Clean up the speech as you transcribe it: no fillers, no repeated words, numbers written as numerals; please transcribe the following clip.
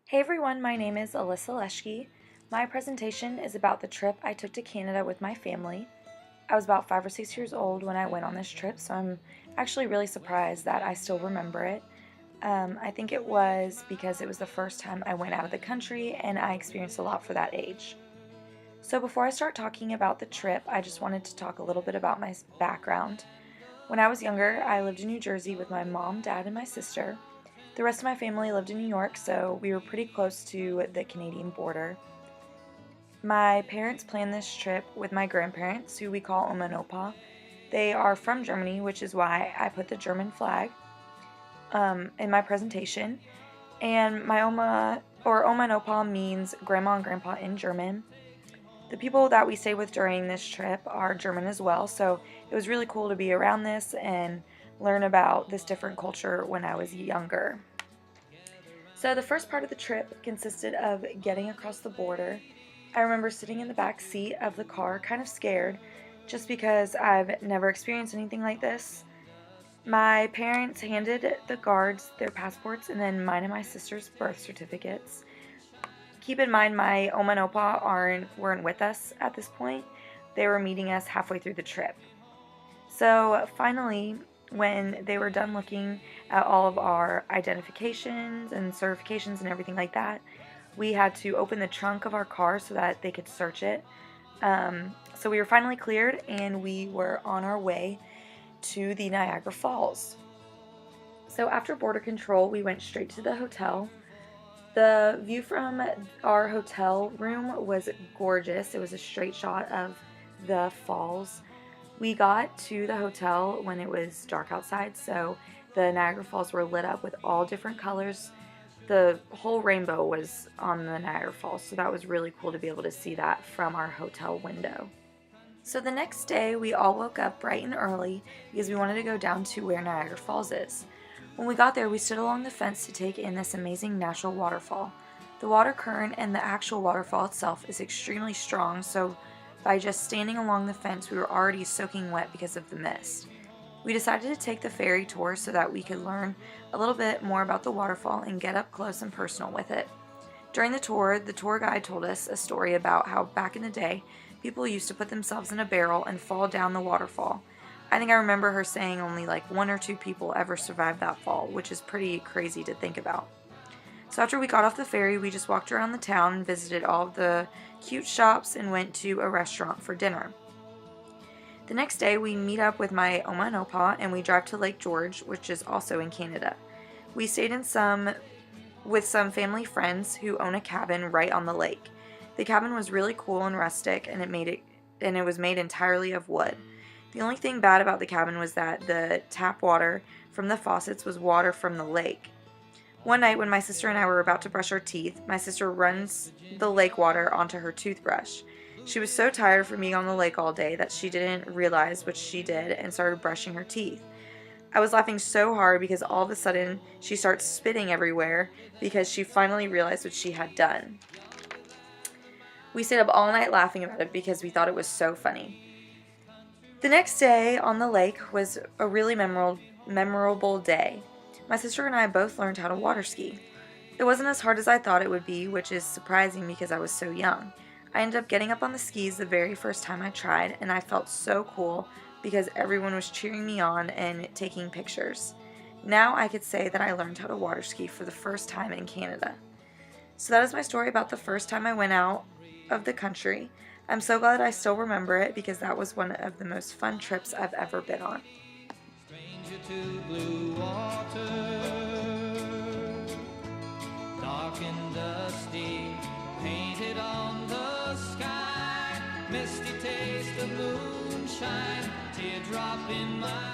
Hey everyone, my name is Alyssa Leschke. My presentation is about the trip I took to Canada with my family. I was about 5 or 6 years old when I went on this trip, so I'm actually really surprised that I still remember it. I think it was because it was the first time I went out of the country and I experienced a lot for that age. So before I start talking about the trip, I just wanted to talk a little bit about my background. When I was younger, I lived in New Jersey with my mom, dad, and my sister. The rest of my family lived in New York, so we were pretty close to the Canadian border. My parents planned this trip with my grandparents, who we call Oma and Opa. They are from Germany, which is why I put the German flag in my presentation. And my Oma, or Oma and Opa, means grandma and grandpa in German. The people that we stay with during this trip are German as well, so it was really cool to be around this and learn about this different culture when I was younger. So the first part of the trip consisted of getting across the border. I remember sitting in the back seat of the car, kind of scared, just because I've never experienced anything like this. My parents handed the guards their passports and then mine and my sister's birth certificates. Keep in mind, my Oma and Opa weren't with us at this point. They were meeting us halfway through the trip. So finally, when they were done looking at all of our identifications and certifications and everything like that, we had to open the trunk of our car so that they could search it. So we were finally cleared and we were on our way to the Niagara Falls. So after border control, we went straight to the hotel. The view from our hotel room was gorgeous. It was a straight shot of the falls. We got to the hotel when it was dark outside, so the Niagara Falls were lit up with all different colors. The whole rainbow was on the Niagara Falls, so that was really cool to be able to see that from our hotel window. So the next day, we all woke up bright and early because we wanted to go down to where Niagara Falls is. When we got there, we stood along the fence to take in this amazing natural waterfall. The water current and the actual waterfall itself is extremely strong, so by just standing along the fence, we were already soaking wet because of the mist. We decided to take the ferry tour so that we could learn a little bit more about the waterfall and get up close and personal with it. During the tour guide told us a story about how back in the day, people used to put themselves in a barrel and fall down the waterfall. I think I remember her saying only like 1 or 2 people ever survived that fall, which is pretty crazy to think about. So after we got off the ferry, we just walked around the town and visited all of the cute shops and went to a restaurant for dinner. The next day, we meet up with my Oma and Opa and we drive to Lake George, which is also in Canada. We stayed with some family friends who own a cabin right on the lake. The cabin was really cool and rustic, and it was made entirely of wood. The only thing bad about the cabin was that the tap water from the faucets was water from the lake. One night when my sister and I were about to brush our teeth, my sister runs the lake water onto her toothbrush. She was so tired from being on the lake all day that she didn't realize what she did and started brushing her teeth. I was laughing so hard because all of a sudden she starts spitting everywhere because she finally realized what she had done. We stayed up all night laughing about it because we thought it was so funny. The next day on the lake was a really memorable day. My sister and I both learned how to water ski. It wasn't as hard as I thought it would be, which is surprising because I was so young. I ended up getting up on the skis the very first time I tried, and I felt so cool because everyone was cheering me on and taking pictures. Now I could say that I learned how to water ski for the first time in Canada. So that is my story about the first time I went out of the country. I'm so glad I still remember it because that was one of the most fun trips I've ever been on. Stranger to blue water, dark and dusty, painted on the sky, misty taste of moonshine, teardrop in my